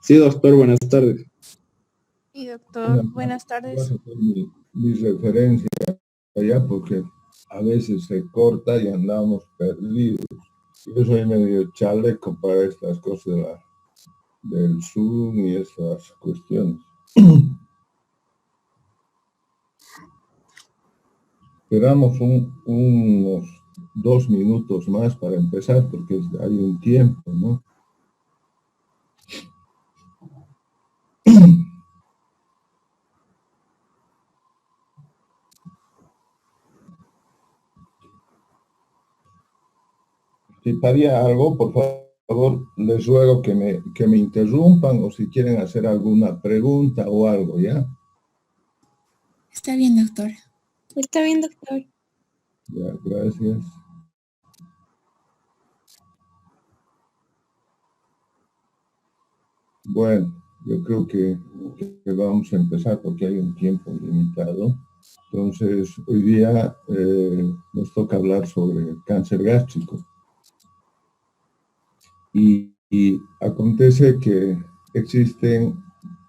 Sí, doctor, buenas tardes. Sí, doctor, buenas tardes. Voy a hacer mi referencia allá porque a veces se corta y andamos perdidos. Yo soy medio chaleco para estas cosas del Zoom y estas cuestiones. Esperamos unos 2 minutos más para empezar porque hay un tiempo, ¿no? Si paría algo, por favor, les ruego que me interrumpan o si quieren hacer alguna pregunta o algo, ¿ya? Está bien, doctor. Está bien, doctor. Ya, gracias. Bueno, yo creo que vamos a empezar porque hay un tiempo limitado. Entonces, hoy día nos toca hablar sobre cáncer gástrico. Y acontece que existen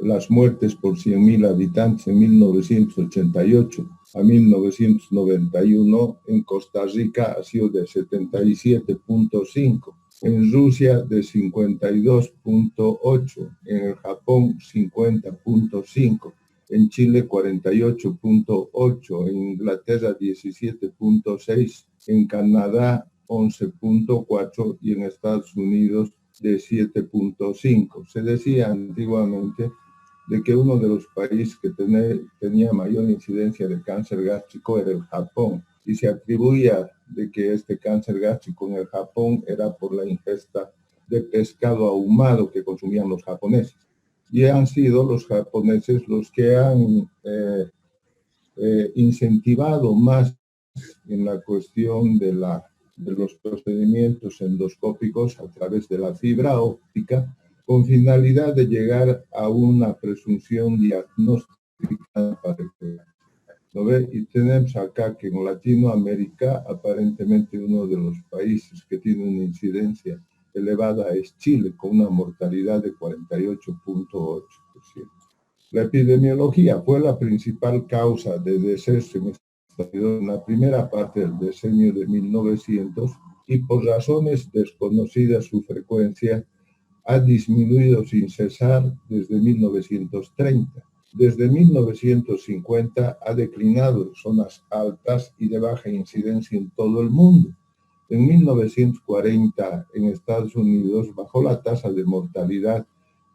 las muertes por 100.000 habitantes en 1988 a 1991. En Costa Rica ha sido de 77.5, en Rusia de 52.8, en el Japón 50.5, en Chile 48.8, en Inglaterra 17.6, en Canadá 11.4 y en Estados Unidos de 7.5. Se decía antiguamente de que uno de los países que tenía mayor incidencia de cáncer gástrico era el Japón, y se atribuía de que este cáncer gástrico en el Japón era por la ingesta de pescado ahumado que consumían los japoneses. Y han sido los japoneses los que han incentivado más en la cuestión de los procedimientos endoscópicos a través de la fibra óptica, con finalidad de llegar a una presunción diagnóstica para el cáncer. ¿No ve? Y tenemos acá que en Latinoamérica, aparentemente uno de los países que tiene una incidencia elevada es Chile, con una mortalidad de 48.8%. La epidemiología fue la principal causa de deceso en la primera parte del decenio de 1900 y por razones desconocidas su frecuencia ha disminuido sin cesar desde 1930. Desde 1950 ha declinado en zonas altas y de baja incidencia en todo el mundo. En 1940 en Estados Unidos bajó la tasa de mortalidad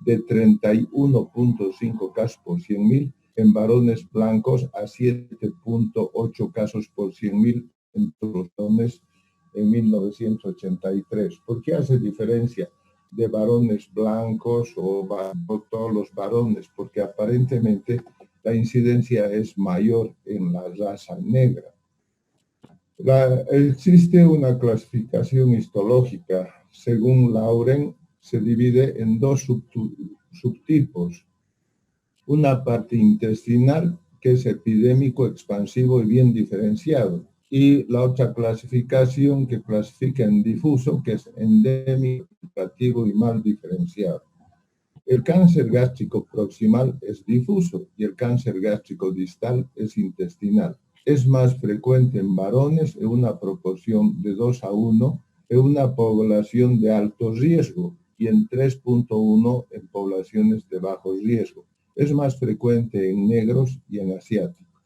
de 31.5 casos por 100.000 en varones blancos a 7.8 casos por 100.000 en todos los varones en 1983. ¿Por qué hace diferencia de varones blancos o todos los varones? Porque aparentemente la incidencia es mayor en la raza negra. Existe una clasificación histológica. Según Lauren, se divide en dos subtipos. Una parte intestinal, que es epidémico, expansivo y bien diferenciado. Y la otra clasificación que clasifica en difuso, que es endémico, activo y mal diferenciado. El cáncer gástrico proximal es difuso y el cáncer gástrico distal es intestinal. Es más frecuente en varones en una proporción de 2:1 en una población de alto riesgo y en 3.1 en poblaciones de bajo riesgo. Es más frecuente en negros y en asiáticos.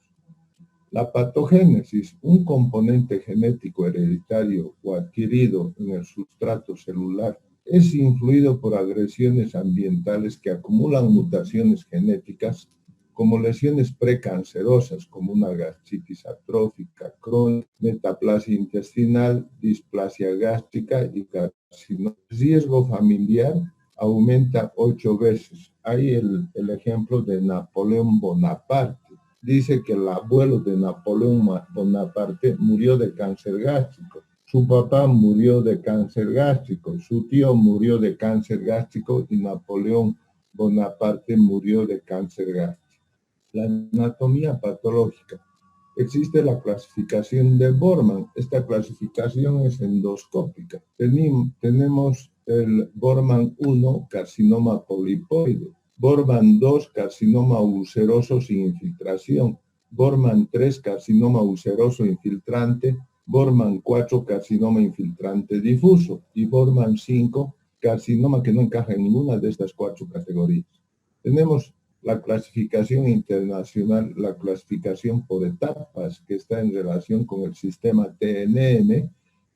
La patogénesis, un componente genético hereditario o adquirido en el sustrato celular, es influido por agresiones ambientales que acumulan mutaciones genéticas como lesiones precancerosas, como una gastritis atrófica crónica, metaplasia intestinal, displasia gástrica y carcinoma. El riesgo familiar aumenta 8 veces. Hay el ejemplo de Napoleón Bonaparte. Dice que el abuelo de Napoleón Bonaparte murió de cáncer gástrico. Su papá murió de cáncer gástrico. Su tío murió de cáncer gástrico y Napoleón Bonaparte murió de cáncer gástrico. La anatomía patológica. Existe la clasificación de Borman. Esta clasificación es endoscópica. Tenemos el Bormann 1, carcinoma polipoide, Bormann 2, carcinoma ulceroso sin infiltración, Bormann 3, carcinoma ulceroso infiltrante, Bormann 4, carcinoma infiltrante difuso, y Bormann 5, carcinoma que no encaja en ninguna de estas 4 categorías. Tenemos la clasificación internacional, la clasificación por etapas, que está en relación con el sistema TNM,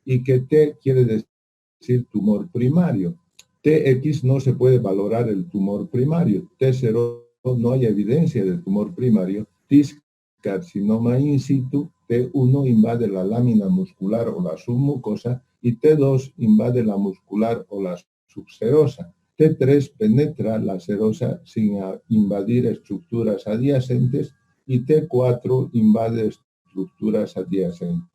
y que T quiere decir tumor primario. TX no se puede valorar el tumor primario. T0 no hay evidencia de tumor primario. TIS, carcinoma in situ. T1 invade la lámina muscular o la submucosa y T2 invade la muscular o la subserosa. T3 penetra la serosa sin invadir estructuras adyacentes y T4 invade estructuras adyacentes.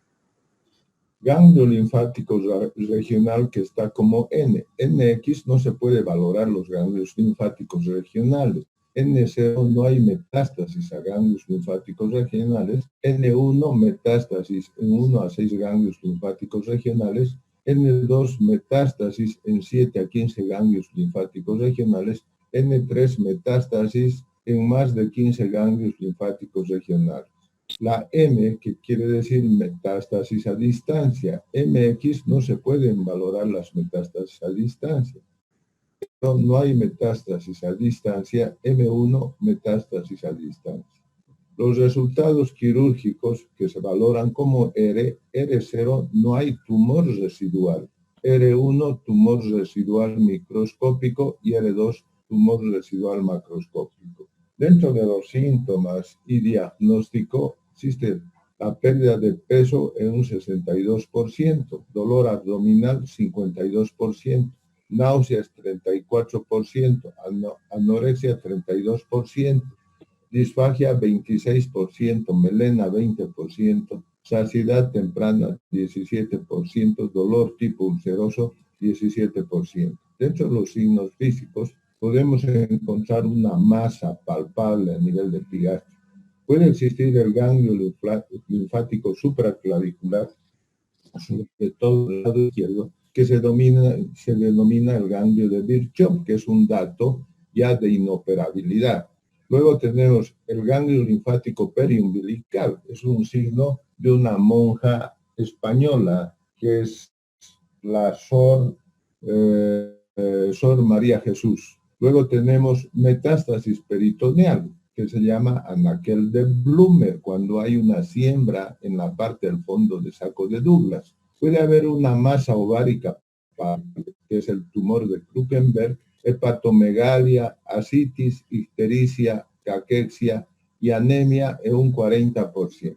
Ganglio linfático regional que está como N. NX no se puede valorar los ganglios linfáticos regionales. N0 no hay metástasis a ganglios linfáticos regionales. N1 metástasis en 1 a 6 ganglios linfáticos regionales. N2 metástasis en 7 a 15 ganglios linfáticos regionales. N3 metástasis en más de 15 ganglios linfáticos regionales. La M, que quiere decir metástasis a distancia. MX no se pueden valorar las metástasis a distancia. No hay metástasis a distancia. M1, metástasis a distancia. Los resultados quirúrgicos que se valoran como R0, no hay tumor residual. R1, tumor residual microscópico y R2, tumor residual macroscópico. Dentro de los síntomas y diagnóstico existe la pérdida de peso en un 62%, dolor abdominal 52%, náuseas 34%, anorexia 32%, disfagia 26%, melena 20%, saciedad temprana 17%, dolor tipo ulceroso 17%. Dentro de los signos físicos podemos encontrar una masa palpable a nivel de epigastrio. Puede existir el ganglio linfático supraclavicular, sobre todo el lado izquierdo, que se denomina el ganglio de Virchow, que es un dato ya de inoperabilidad. Luego tenemos el ganglio linfático periumbilical, es un signo de una monja española, que es la Sor María Jesús. Luego tenemos metástasis peritoneal, que se llama anaquel de Blumer, cuando hay una siembra en la parte del fondo del saco de Douglas. Puede haber una masa ovárica, que es el tumor de Krukenberg, hepatomegalia, ascitis, ictericia, caquexia y anemia en un 40%.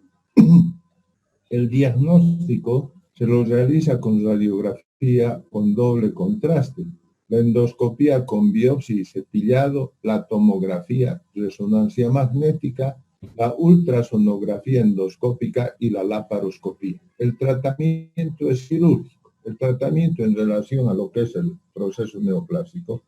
El diagnóstico se lo realiza con radiografía con doble contraste, la endoscopía con biopsia y cepillado, la tomografía, resonancia magnética, la ultrasonografía endoscópica y la laparoscopía. El tratamiento es quirúrgico. El tratamiento en relación a lo que es el proceso neoplásico,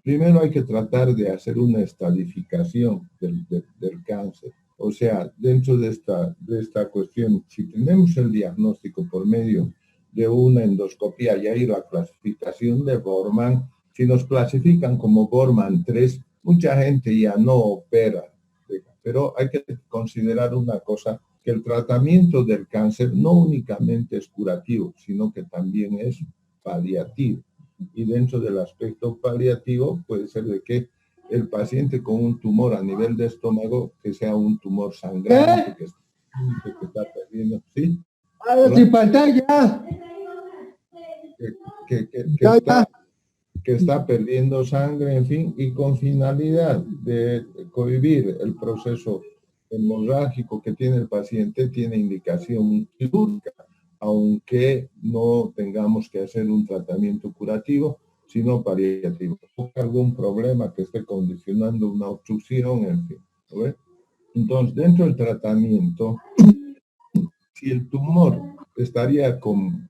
primero hay que tratar de hacer una estadificación del cáncer. O sea, dentro de esta cuestión, si tenemos el diagnóstico por medio de una endoscopía y ahí la clasificación de Bormann, si nos clasifican como Bormann 3, mucha gente ya no opera. Pero hay que considerar una cosa, que el tratamiento del cáncer no únicamente es curativo, sino que también es paliativo. Y dentro del aspecto paliativo puede ser de que el paciente con un tumor a nivel de estómago, que sea un tumor sangrante, que está perdiendo, ¿sí? Sin pantalla. Que está perdiendo sangre, en fin, y con finalidad de cohibir el proceso hemorrágico que tiene el paciente, tiene indicación quirúrgica, aunque no tengamos que hacer un tratamiento curativo, sino paliativo. Algún problema que esté condicionando una obstrucción, en fin. ¿Ve? Entonces, dentro del tratamiento, si el tumor estaría como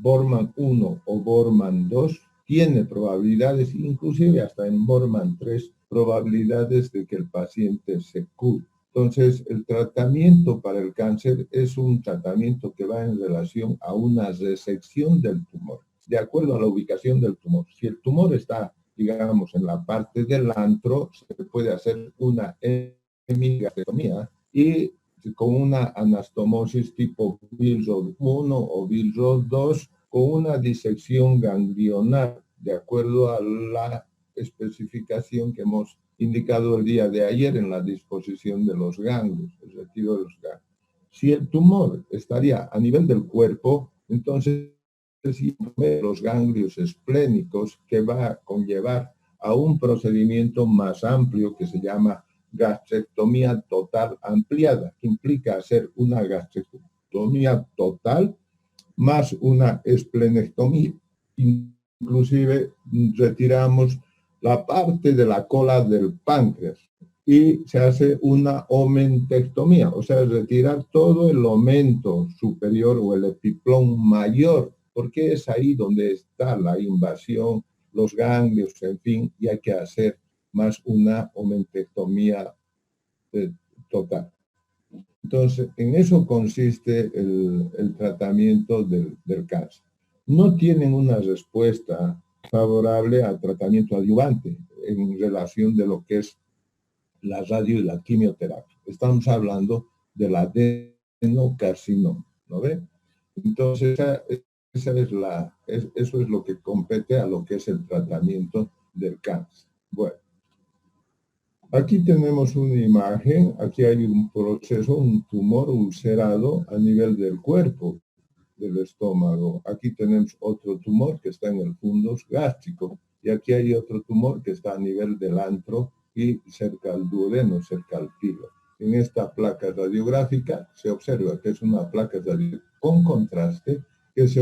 Bormann 1 o Bormann 2, tiene probabilidades, inclusive hasta en Bormann 3, probabilidades de que el paciente se cure. Entonces, el tratamiento para el cáncer es un tratamiento que va en relación a una resección del tumor. de acuerdo a la ubicación del tumor. Si el tumor está, digamos, en la parte del antro, se puede hacer una hemigastrectomía y con una anastomosis tipo Bill-Rod 1 o Bill-Rod 2, con una disección ganglionar, de acuerdo a la especificación que hemos indicado el día de ayer en la disposición de los ganglios, el retiro de los ganglios. Si el tumor estaría a nivel del cuerpo, entonces los ganglios esplénicos, que va a conllevar a un procedimiento más amplio que se llama gastrectomía total ampliada, que implica hacer una gastrectomía total más una esplenectomía. Inclusive retiramos la parte de la cola del páncreas y se hace una omentectomía, o sea, retirar todo el omento superior o el epiplón mayor, porque es ahí donde está la invasión, los ganglios, en fin, y hay que hacer más una omentectomía total. Entonces, en eso consiste el tratamiento del cáncer. No tienen una respuesta favorable al tratamiento adyuvante en relación de lo que es la radio y la quimioterapia. Estamos hablando del adenocarcinoma, ¿no ve? Entonces, eso es lo que compete a lo que es el tratamiento del cáncer. Bueno. Aquí tenemos una imagen, aquí hay un proceso, un tumor ulcerado a nivel del cuerpo, del estómago. Aquí tenemos otro tumor que está en el fundus gástrico y aquí hay otro tumor que está a nivel del antro y cerca al duodeno, cerca al filo. En esta placa radiográfica se observa que es una placa radiográfica con contraste, que se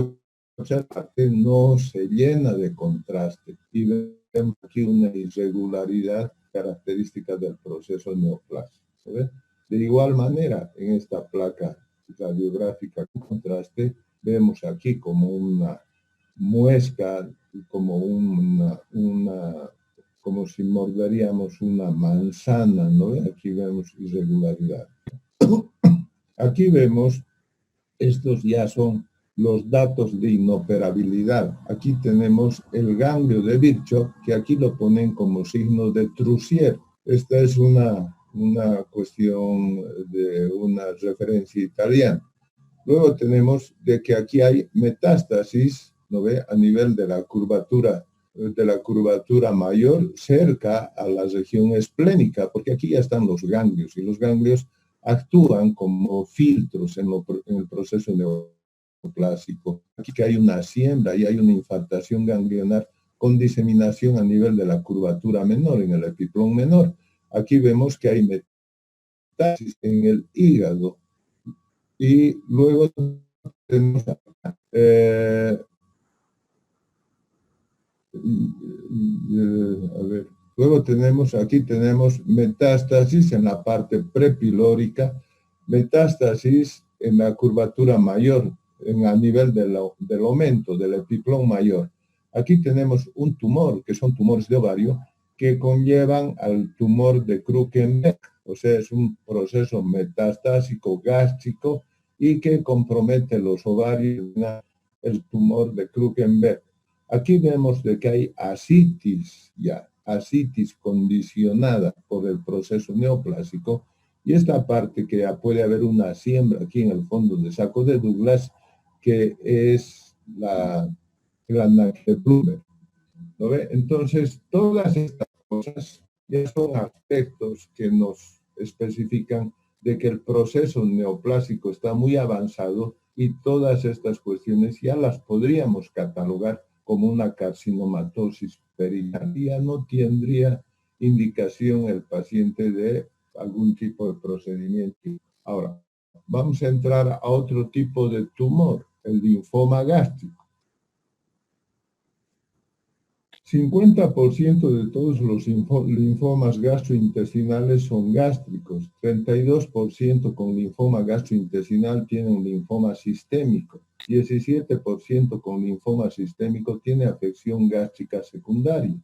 observa que no se llena de contraste y vemos aquí una irregularidad características del proceso neoplásico. ¿Ve? De igual manera, en esta placa radiográfica con contraste, vemos aquí como una muesca, como como si morderíamos una manzana, ¿no? Aquí vemos irregularidad. Aquí vemos, estos ya son los datos de inoperabilidad. Aquí tenemos el ganglio de Virchow, que aquí lo ponen como signo de Troussier. Esta es una cuestión de una referencia italiana. Luego tenemos de que aquí hay metástasis, ¿no ve? A nivel de la curvatura mayor, cerca a la región esplénica, porque aquí ya están los ganglios, y los ganglios actúan como filtros en el proceso neoplásico. Aquí que hay una siembra y hay una infartación ganglionar con diseminación a nivel de la curvatura menor, en el epiplón menor. Aquí vemos que hay metástasis en el hígado. Y luego tenemos aquí tenemos metástasis en la parte prepilórica, metástasis en la curvatura mayor, a nivel del aumento del epiplón mayor. Aquí tenemos un tumor, que son tumores de ovario, que conllevan al tumor de Krukenberg, o sea, es un proceso metastásico gástrico y que compromete los ovarios, el tumor de Krukenberg. Aquí vemos de que hay ascitis condicionada por el proceso neoplásico, y esta parte que ya puede haber una siembra aquí en el fondo del saco de Douglas, que es la de Plummer. ¿No ve? Entonces, todas estas cosas ya son aspectos que nos especifican de que el proceso neoplásico está muy avanzado, y todas estas cuestiones ya las podríamos catalogar como una carcinomatosis peritoneal. Ya no tendría indicación el paciente de algún tipo de procedimiento. Ahora, vamos a entrar a otro tipo de tumor, el linfoma gástrico. 50% de todos los linfomas gastrointestinales son gástricos. 32% con linfoma gastrointestinal tienen linfoma sistémico. 17% con linfoma sistémico tiene afección gástrica secundaria.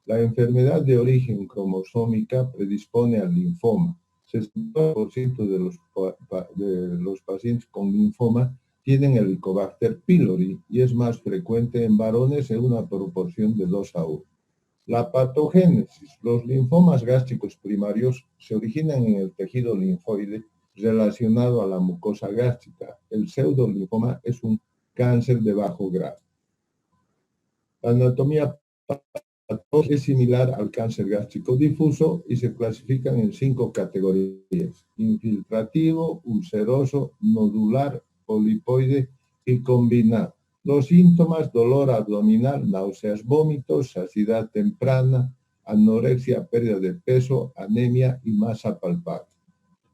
La enfermedad de origen cromosómica predispone al linfoma. 60% de los pacientes con linfoma tienen Helicobacter pylori y es más frecuente en varones en una proporción de 2:1. La patogénesis. Los linfomas gástricos primarios se originan en el tejido linfoide relacionado a la mucosa gástrica. El pseudolinfoma es un cáncer de bajo grado. La anatomía es similar al cáncer gástrico difuso y se clasifican en 5 categorías: infiltrativo, ulceroso, nodular, polipoide y combinado. Los síntomas: dolor abdominal, náuseas, vómitos, saciedad temprana, anorexia, pérdida de peso, anemia y masa palpable.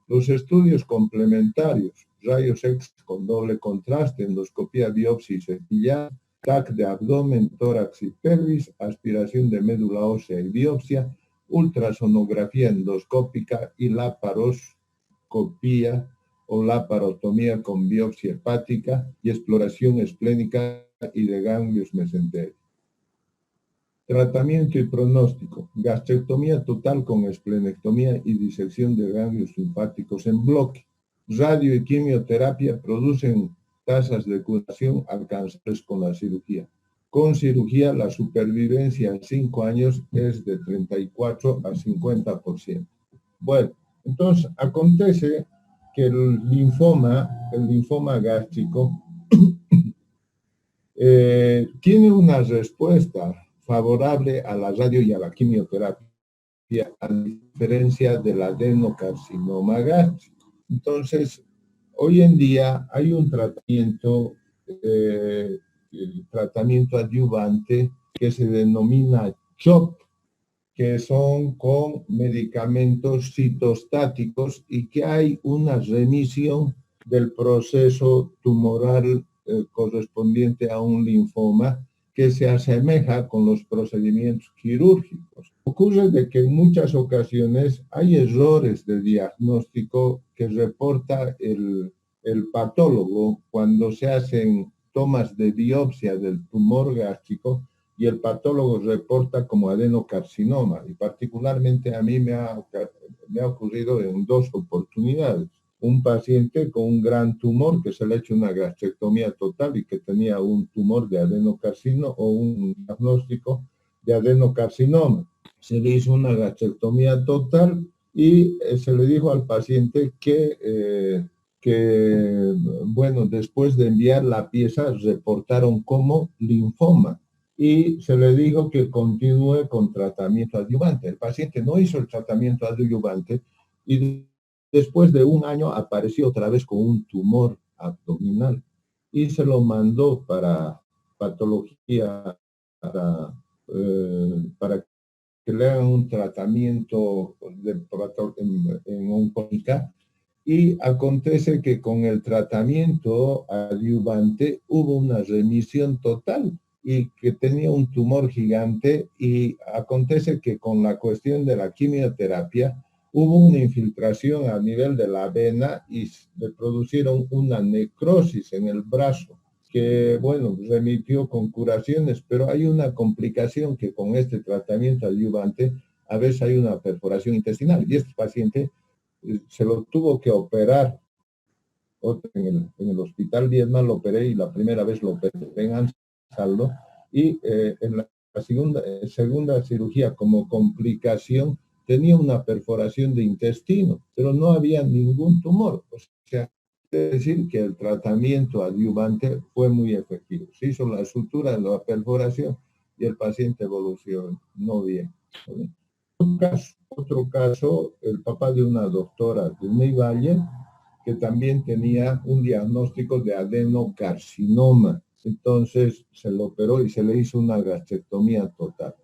Los estudios complementarios: rayos X con doble contraste, endoscopía, biopsia y cepillado, TAC de abdomen, tórax y pelvis, aspiración de médula ósea y biopsia, ultrasonografía endoscópica y laparoscopía o laparotomía con biopsia hepática y exploración esplénica y de ganglios mesenterios. Tratamiento y pronóstico: gastrectomía total con esplenectomía y disección de ganglios linfáticos en bloque. Radio y quimioterapia producen tasas de curación alcanzables con la cirugía. Con cirugía, la supervivencia en 5 años es de 34 a 50%. Bueno, entonces acontece que el linfoma gástrico, tiene una respuesta favorable a la radio y a la quimioterapia, a diferencia del adenocarcinoma gástrico. Entonces, hoy en día hay un tratamiento, el tratamiento adyuvante que se denomina CHOP, que son con medicamentos citostáticos y que hay una remisión del proceso tumoral correspondiente a un linfoma que se asemeja con los procedimientos quirúrgicos. Ocurre de que en muchas ocasiones hay errores de diagnóstico que reporta el patólogo cuando se hacen tomas de biopsia del tumor gástrico y el patólogo reporta como adenocarcinoma, y particularmente a mí me ha ocurrido en 2 oportunidades. Un paciente con un gran tumor que se le ha hecho una gastrectomía total y que tenía un tumor de adenocarcinoma o un diagnóstico de adenocarcinoma. Se le hizo una gastrectomía total y se le dijo al paciente que bueno, después de enviar la pieza reportaron como linfoma y se le dijo que continúe con tratamiento adyuvante. El paciente no hizo el tratamiento adyuvante y después de 1 año apareció otra vez con un tumor abdominal y se lo mandó para patología, para que le hagan un tratamiento en oncológica, y acontece que con el tratamiento adyuvante hubo una remisión total y que tenía un tumor gigante, y acontece que con la cuestión de la quimioterapia hubo una infiltración a nivel de la vena y le produjeron una necrosis en el brazo que, bueno, remitió con curaciones, pero hay una complicación que con este tratamiento adyuvante a veces hay una perforación intestinal y este paciente se lo tuvo que operar. En el hospital Viedma lo operé y la primera vez lo operé en Ansaldo y en la segunda cirugía como complicación tenía una perforación de intestino, pero no había ningún tumor. O sea, es decir que el tratamiento adyuvante fue muy efectivo. Se hizo la sutura, la perforación y el paciente evolucionó bien. ¿Sí? Otro caso, el papá de una doctora de Ney Valle, que también tenía un diagnóstico de adenocarcinoma. Entonces se lo operó y se le hizo una gastrectomía total.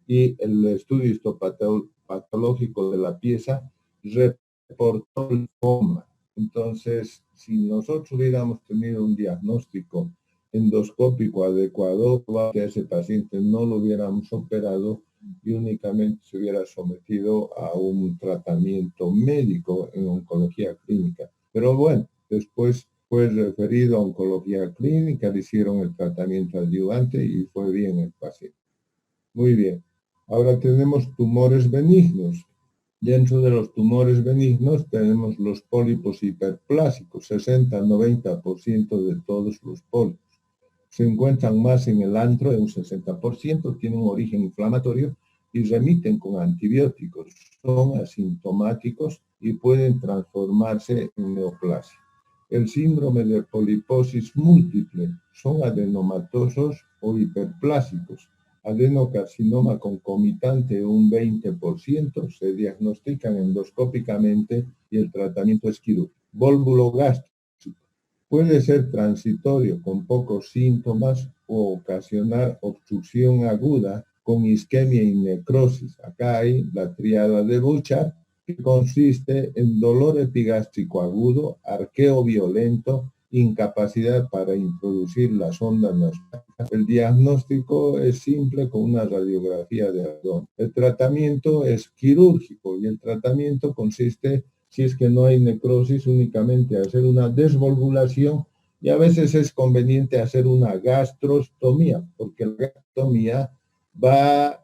Y el estudio histopatológico de la pieza reportó linfoma. Entonces, si nosotros hubiéramos tenido un diagnóstico endoscópico adecuado, a ese paciente no lo hubiéramos operado y únicamente se hubiera sometido a un tratamiento médico en oncología clínica. Pero bueno, después fue referido a oncología clínica, le hicieron el tratamiento adyuvante y fue bien el paciente. Muy bien. Ahora tenemos tumores benignos. Dentro de los tumores benignos tenemos los pólipos hiperplásicos, 60-90% de todos los pólipos. Se encuentran más en el antro, en un 60%, tienen un origen inflamatorio y remiten con antibióticos. Son asintomáticos y pueden transformarse en neoplasia. El síndrome de poliposis múltiple son adenomatosos o hiperplásicos. Adenocarcinoma concomitante un 20%, se diagnostican endoscópicamente y el tratamiento es quirúrgico. Vólvulo gástrico puede ser transitorio con pocos síntomas o ocasionar obstrucción aguda con isquemia y necrosis. Acá hay la tríada de Bouchard, que consiste en dolor epigástrico agudo, arqueo violento, incapacidad para introducir la sonda nasal. El diagnóstico es simple con una radiografía de abdomen. El tratamiento es quirúrgico y el tratamiento consiste, si es que no hay necrosis, únicamente hacer una desvalvulación y a veces es conveniente hacer una gastrostomía, porque la gastrostomía va a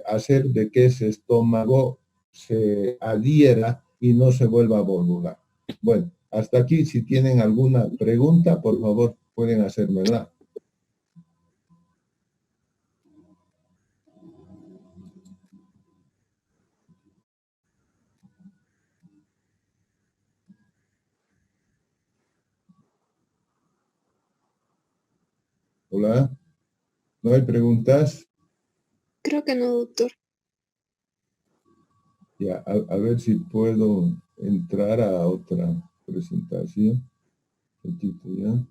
hacer de que ese estómago se adhiera y no se vuelva a volvular. Bueno, hasta aquí, si tienen alguna pregunta, por favor, pueden hacérmela. Hola, ¿no hay preguntas? Creo que no, doctor. Ya, a ver si puedo entrar a otra presentación. Un poquito ya.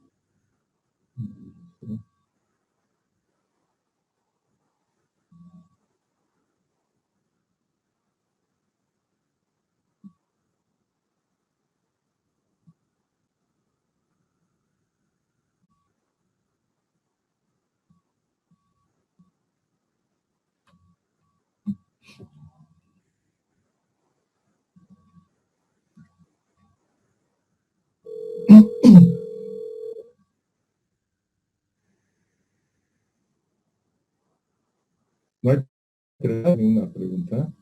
¿No hay ninguna pregunta?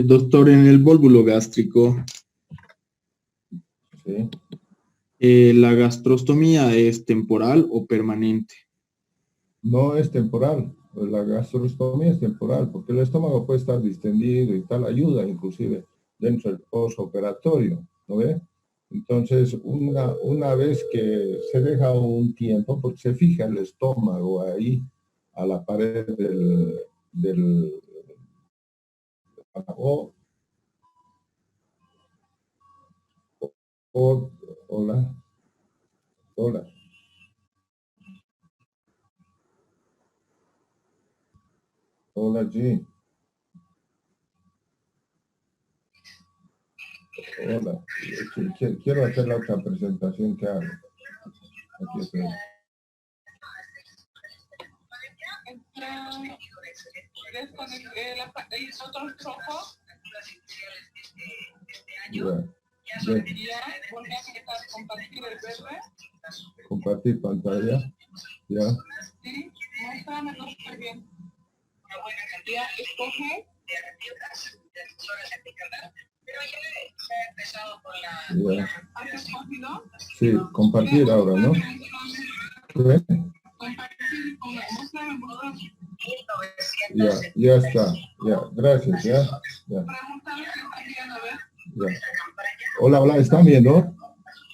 Doctor, en el vólvulo gástrico, Sí. ¿la gastrostomía es temporal o permanente? No es temporal, pues la gastrostomía es temporal, porque el estómago puede estar distendido y tal, ayuda inclusive dentro del postoperatorio, ¿no ve? Entonces, una vez que se deja un tiempo, porque se fija el estómago ahí, a la pared del hola, hola. Hola, G. Hola. Quiero hacer la otra presentación que hago. Aquí estoy. Compartir pantalla. Ya. Sí, muéstrame súper bien. Una buena cantidad, escoge. Pero ya he empezado con la... ¿Has escogido? Sí, compartir ahora, ¿no? ¿Ve? Compartir, muéstrame, Ya está. Ya, gracias, ya. Pregúntame si están viendo, a ver. Ya. Hola, ¿están viendo?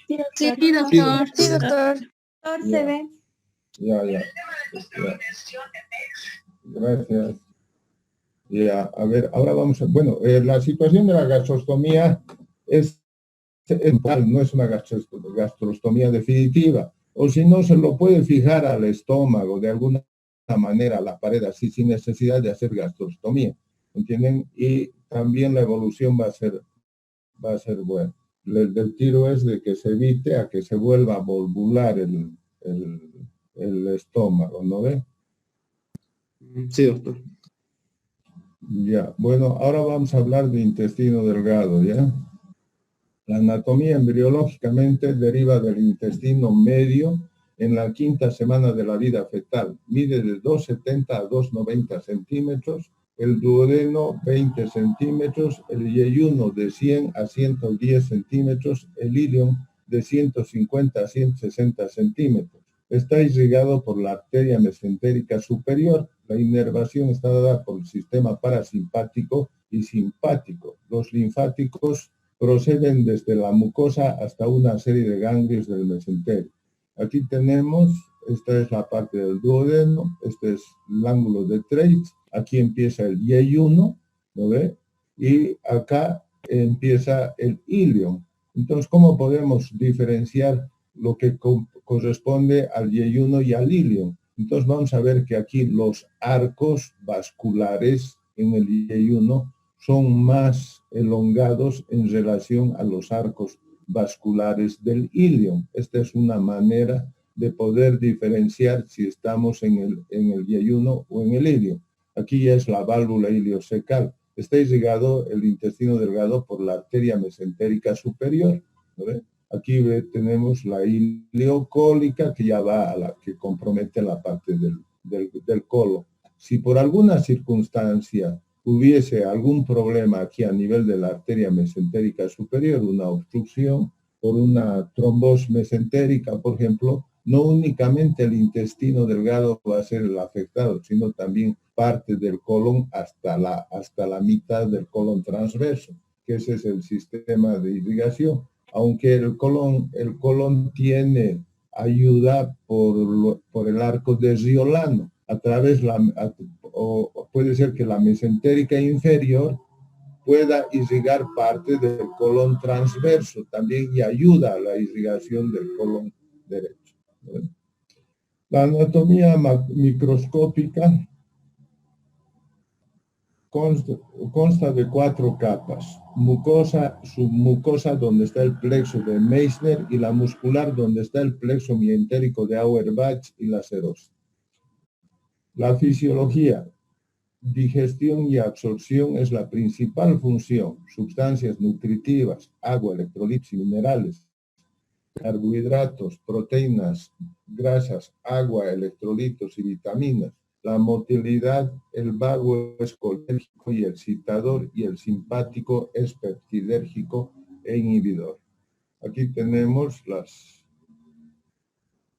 Sí, doctor. Sí, doctor. Ya. Se ve. Ya. Gracias. Ya, a ver, ahora vamos a... Bueno, la situación de la gastrostomía es no es una gastrostomía definitiva, o si no, se lo puede fijar al estómago de alguna manera, a la pared, así sin necesidad de hacer gastrostomía, ¿entienden? Y también la evolución va a ser buena. El tiro es de que se evite a que se vuelva a volvular el estómago, ¿no ve? Sí, doctor. Ya, bueno, ahora vamos a hablar de intestino delgado, ¿ya? La anatomía embriológicamente deriva del intestino medio en la 5ª semana de la vida fetal. Mide de 2,70 a 2,90 centímetros, el duodeno 20 centímetros, el yeyuno de 100 a 110 centímetros, el ilion de 150 a 160 centímetros. Está irrigado por la arteria mesentérica superior. La inervación está dada por el sistema parasimpático y simpático. Los linfáticos proceden desde la mucosa hasta una serie de ganglios del mesenterio. Aquí tenemos, esta es la parte del duodeno, este es el ángulo de Treitz, aquí empieza el yeyuno, ¿no ve? Y acá empieza el ilion. Entonces, ¿cómo podemos diferenciar lo que corresponde al yeyuno y al ilion? Entonces vamos a ver que aquí los arcos vasculares en el yeyuno son más elongados en relación a los arcos vasculares del ilion. Esta es una manera de poder diferenciar si estamos en el yeyuno o en el ilion. Aquí ya es la válvula iliocecal. Está irrigado el intestino delgado por la arteria mesentérica superior, ¿no ve? Aquí tenemos la ileocólica que ya va a la que compromete la parte del colon. Si por alguna circunstancia hubiese algún problema aquí a nivel de la arteria mesentérica superior, una obstrucción por una trombosis mesentérica, por ejemplo, no únicamente el intestino delgado va a ser el afectado, sino también parte del colon hasta la mitad del colon transverso, que ese es el sistema de irrigación. Aunque el colon tiene ayuda por el arco de Riolano, a través o puede ser que la mesentérica inferior pueda irrigar parte del colon transverso también y ayuda a la irrigación del colon derecho. La anatomía microscópica consta de 4 capas: mucosa, submucosa, donde está el plexo de Meissner, y la muscular, donde está el plexo mientérico de Auerbach y la serosa. La fisiología: digestión y absorción es la principal función. Sustancias nutritivas, agua, electrolitos y minerales, carbohidratos, proteínas, grasas, agua, electrolitos y vitaminas. La motilidad: el vago es colérgico y excitador, y el simpático es peptidérgico e inhibidor. Aquí tenemos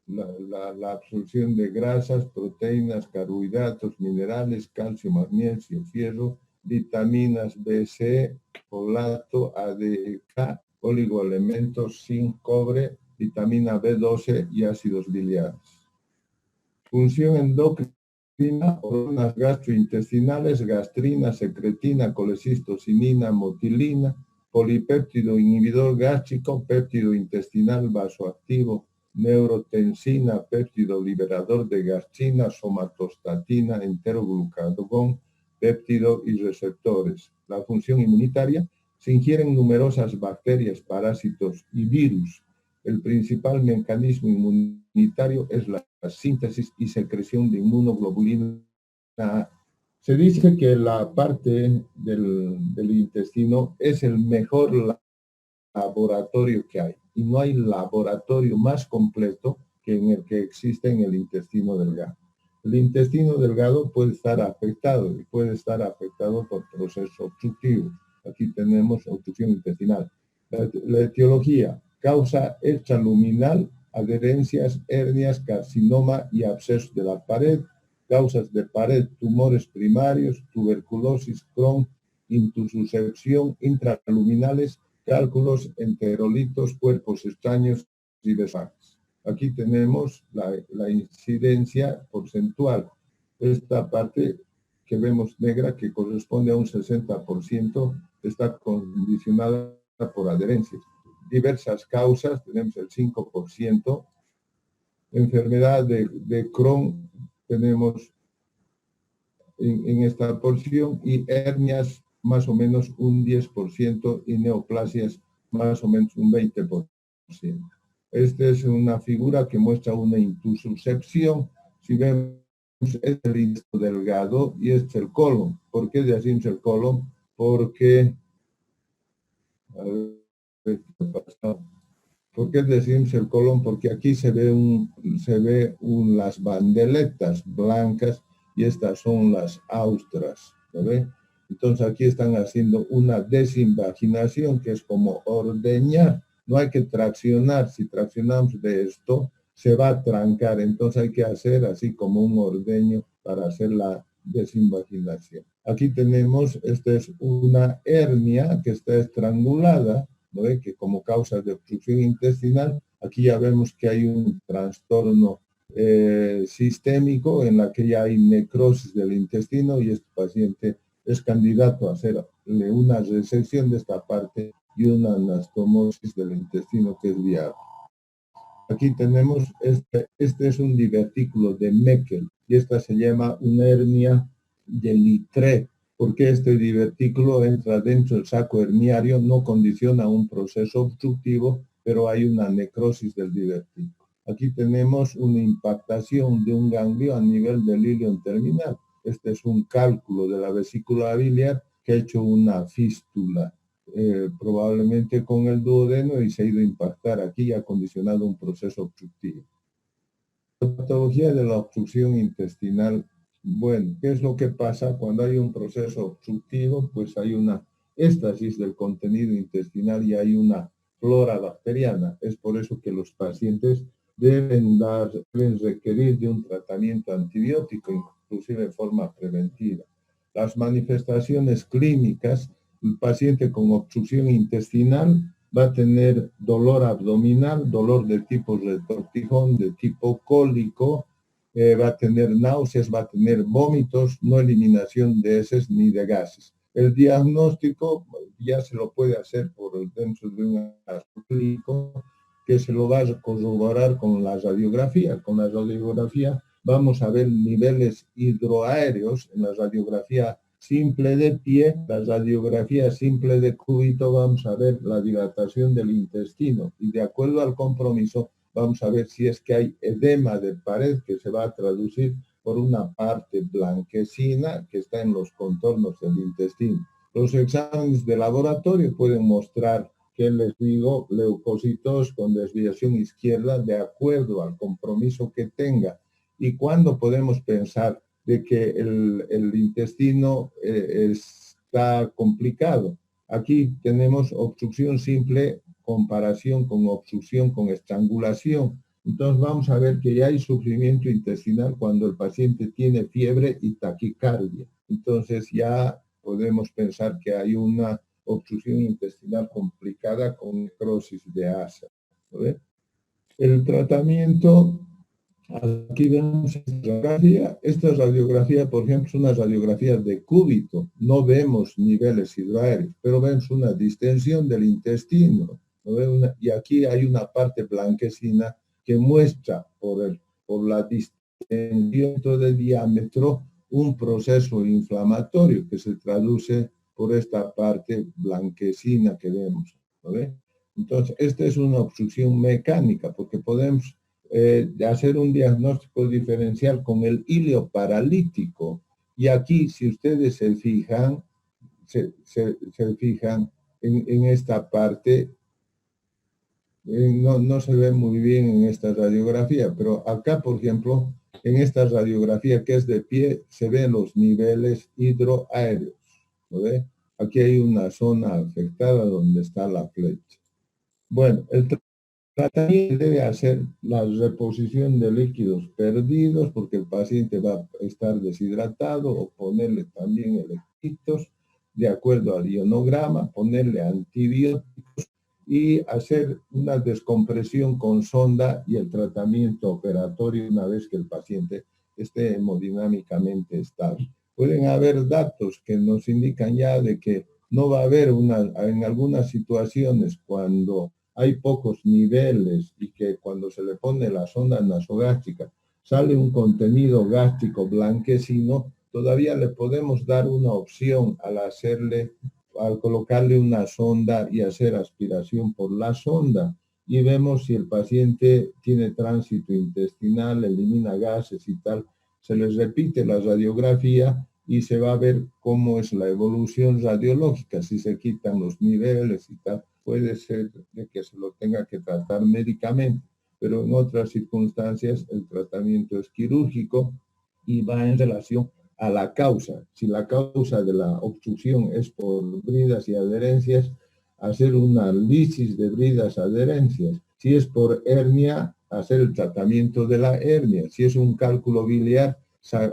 la absorción de grasas, proteínas, carbohidratos, minerales, calcio, magnesio, fierro, vitaminas B, C, folato, A, D, K, oligoelementos, zinc, cobre, vitamina B12 y ácidos biliares. Función endocrina: hormonas gastrointestinales, gastrina, secretina, colecistocinina, motilina, polipéptido inhibidor gástrico, péptido intestinal vasoactivo, neurotensina, péptido liberador de gastrina, somatostatina, enteroglucagón, péptido y receptores. La función inmunitaria: se ingieren numerosas bacterias, parásitos y virus. El principal mecanismo inmunitario es la síntesis y secreción de inmunoglobulina A. Se dice que la parte del intestino es el mejor laboratorio que hay, y no hay laboratorio más completo que en el que existe en el intestino delgado. El intestino delgado puede estar afectado, y puede estar afectado por procesos obstructivos. Aquí tenemos obstrucción intestinal. La etiología: causa extraluminal, adherencias, hernias, carcinoma y abscesos de la pared. Causas de pared: tumores primarios, tuberculosis, Crohn, intussuscepción, intraluminales, cálculos, enterolitos, cuerpos extraños y desastres. Aquí tenemos la incidencia porcentual. Esta parte que vemos negra, que corresponde a un 60%, está condicionada por adherencias. Diversas causas, tenemos el 5%. Enfermedad de Crohn tenemos en esta porción, y hernias más o menos un 10%, y neoplasias más o menos un 20%. Esta es una figura que muestra una intussuscepción. Si vemos, este es el intestino delgado y este es el colon. ¿Por qué decimos el colon? Porque ¿por qué decimos el colon? Porque aquí se ve las bandeletas blancas, y estas son las austras. ¿lo ve? Entonces aquí están haciendo una desinvaginación, que es como ordeñar. No hay que traccionar. Si traccionamos de esto, se va a trancar. Entonces hay que hacer así como un ordeño para hacer la desinvaginación. Aquí tenemos, esta es una hernia que está estrangulada, ¿no ve? Que como causa de obstrucción intestinal, aquí ya vemos que hay un trastorno sistémico en la que ya hay necrosis del intestino y este paciente es candidato a hacerle una resección de esta parte y una anastomosis del intestino que es viable. Aquí tenemos, este es un divertículo de Meckel y esta se llama una hernia de Littré, porque este divertículo entra dentro del saco herniario, no condiciona un proceso obstructivo, pero hay una necrosis del divertículo. Aquí tenemos una impactación de un ganglio a nivel del ilion terminal. Este es un cálculo de la vesícula biliar que ha hecho una fístula, probablemente con el duodeno, y se ha ido a impactar aquí y ha condicionado un proceso obstructivo. La patología de la obstrucción intestinal, bueno, ¿qué es lo que pasa cuando hay un proceso obstructivo? Pues hay una éstasis del contenido intestinal y hay una flora bacteriana. Es por eso que los pacientes deben requerir de un tratamiento antibiótico, inclusive de forma preventiva. Las manifestaciones clínicas, el paciente con obstrucción intestinal va a tener dolor abdominal, dolor de tipo retortijón, de tipo cólico, va a tener náuseas, va a tener vómitos, no eliminación de heces ni de gases. El diagnóstico ya se lo puede hacer por dentro de un clínico que se lo va a corroborar con la radiografía. Con la radiografía vamos a ver niveles hidroaéreos en la radiografía simple de pie, la radiografía simple de cúbito, vamos a ver la dilatación del intestino y de acuerdo al compromiso vamos a ver si es que hay edema de pared que se va a traducir por una parte blanquecina que está en los contornos del intestino. Los exámenes de laboratorio pueden mostrar, que les digo, leucocitos con desviación izquierda de acuerdo al compromiso que tenga. ¿Y cuándo podemos pensar de que el intestino está complicado? Aquí tenemos obstrucción simple, comparación con obstrucción con estrangulación. Entonces vamos a ver que ya hay sufrimiento intestinal cuando el paciente tiene fiebre y taquicardia. Entonces ya podemos pensar que hay una obstrucción intestinal complicada con necrosis de asa. ¿Ve? El tratamiento, aquí vemos esta radiografía, por ejemplo, es una radiografía de cúbito. No vemos niveles hidroaéreos, pero vemos una distensión del intestino. ¿No? Y aquí hay una parte blanquecina que muestra por la distensión de diámetro un proceso inflamatorio que se traduce por esta parte blanquecina que vemos. ¿No ve? Entonces, esta es una obstrucción mecánica porque podemos hacer un diagnóstico diferencial con el ilio paralítico. Y aquí, si ustedes se fijan, en esta parte, no se ve muy bien en esta radiografía, pero acá, por ejemplo, en esta radiografía que es de pie, se ven los niveles hidroaéreos. ¿No ve? Aquí hay una zona afectada donde está la flecha. Bueno, el tratamiento debe hacer la reposición de líquidos perdidos porque el paciente va a estar deshidratado, o ponerle también electritos de acuerdo al ionograma, ponerle antibióticos y hacer una descompresión con sonda y el tratamiento operatorio una vez que el paciente esté hemodinámicamente estable. Pueden haber datos que nos indican ya de que no va a haber en algunas situaciones cuando hay pocos niveles y que cuando se le pone la sonda nasogástrica sale un contenido gástrico blanquecino, todavía le podemos dar una opción al colocarle una sonda y hacer aspiración por la sonda y vemos si el paciente tiene tránsito intestinal, elimina gases y tal. Se les repite la radiografía y se va a ver cómo es la evolución radiológica, si se quitan los niveles y tal. Puede ser de que se lo tenga que tratar médicamente, pero en otras circunstancias el tratamiento es quirúrgico y va en relación a la causa. Si la causa de la obstrucción es por bridas y adherencias, hacer un análisis de bridas adherencias. Si es por hernia, hacer el tratamiento de la hernia. Si es un cálculo biliar,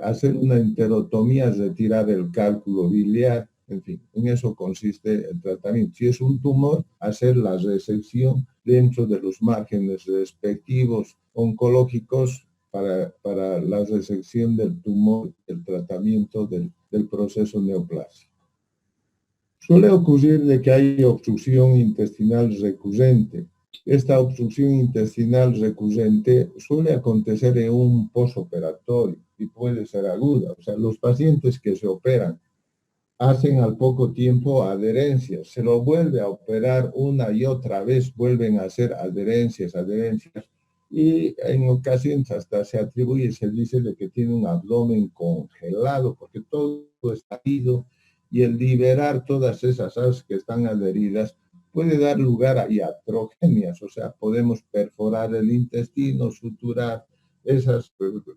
hacer una enterotomía, retirar el cálculo biliar. En fin, en eso consiste el tratamiento. Si es un tumor, hacer la resección dentro de los márgenes respectivos oncológicos para la resección del tumor, el tratamiento del proceso neoplásico. Suele ocurrir de que hay obstrucción intestinal recurrente. Esta obstrucción intestinal recurrente suele acontecer en un posoperatorio y puede ser aguda. O sea, los pacientes que se operan hacen al poco tiempo adherencias, se lo vuelve a operar una y otra vez, vuelven a hacer adherencias, y en ocasiones hasta se atribuye, se dice de que tiene un abdomen congelado, porque todo está ido, y el liberar todas esas asas que están adheridas puede dar lugar a iatrogenias, o sea, podemos perforar el intestino, suturar esas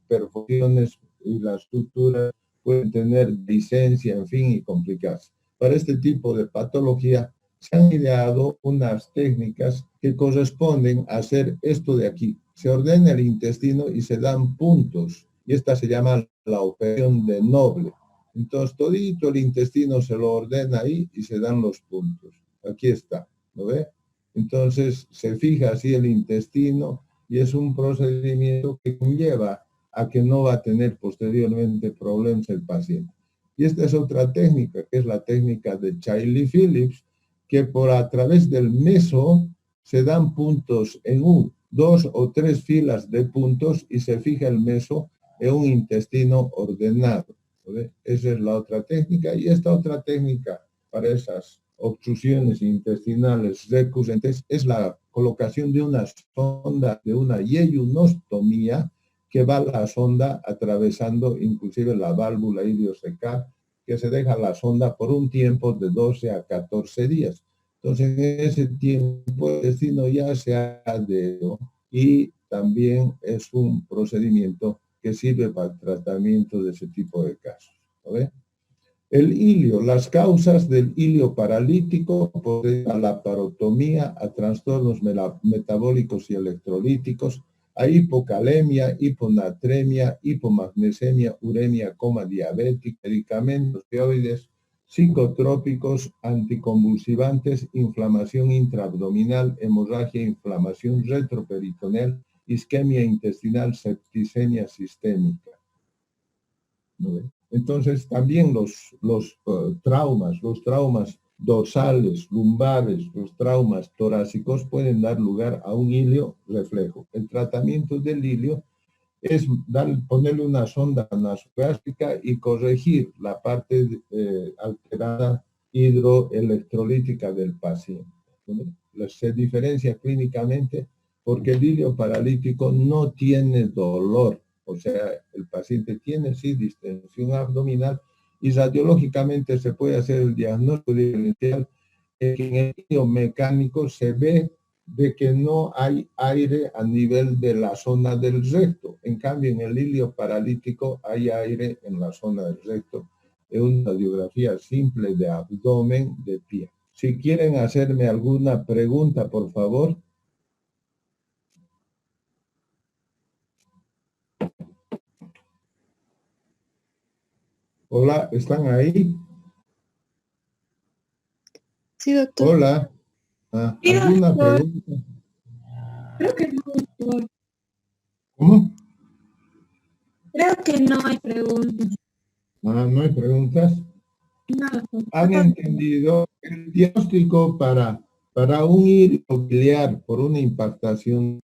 perforaciones y las suturas pueden tener licencia, en fin, y complicarse. Para este tipo de patología se han ideado unas técnicas que corresponden a hacer esto de aquí. Se ordena el intestino y se dan puntos, y esta se llama la operación de Noble. Entonces, todito el intestino se lo ordena ahí y se dan los puntos. Aquí está, ¿lo ve? Entonces, se fija así el intestino y es un procedimiento que conlleva a que no va a tener posteriormente problemas el paciente. Y esta es otra técnica, que es la técnica de Chailly-Phillips, que a través del meso se dan puntos en 2 o 3 filas de puntos y se fija el meso en un intestino ordenado. ¿Ve? Esa es la otra técnica. Y esta otra técnica para esas obstrucciones intestinales recurrentes es la colocación de una sonda, de una yeyunostomía, que va la sonda atravesando inclusive la válvula iliocecal, que se deja la sonda por un tiempo de 12 a 14 días. Entonces, en ese tiempo el intestino ya se adherido y también es un procedimiento que sirve para el tratamiento de ese tipo de casos. ¿Ve? El ilio, las causas del ilio paralítico, a la parotomía, a trastornos metabólicos y electrolíticos, a hipocalemia, hiponatremia, hipomagnesemia, uremia, coma diabética, medicamentos opioides, psicotrópicos, anticonvulsivantes, inflamación intraabdominal, hemorragia, inflamación retroperitoneal, isquemia intestinal, septicemia sistémica. ¿No ve? Entonces, también los traumas dorsales, lumbares, los traumas torácicos pueden dar lugar a un ilio reflejo. El tratamiento del ilio es ponerle una sonda nasogástrica y corregir la parte alterada hidroelectrolítica del paciente. Se diferencia clínicamente porque el ilio paralítico no tiene dolor. O sea, el paciente tiene sí distensión abdominal y radiológicamente se puede hacer el diagnóstico diferencial que en el ilio mecánico se ve de que no hay aire a nivel de la zona del recto. En cambio, en el ilio paralítico hay aire en la zona del recto. Es una radiografía simple de abdomen de pie. Si quieren hacerme alguna pregunta, por favor. Hola, ¿están ahí? Sí, doctor. Hola. ¿Alguna pregunta? Creo que no, doctor. ¿Cómo? Creo que no hay preguntas. ¿No hay preguntas? No, doctor. ¿Han entendido el diagnóstico para un ilio biliar por una impactación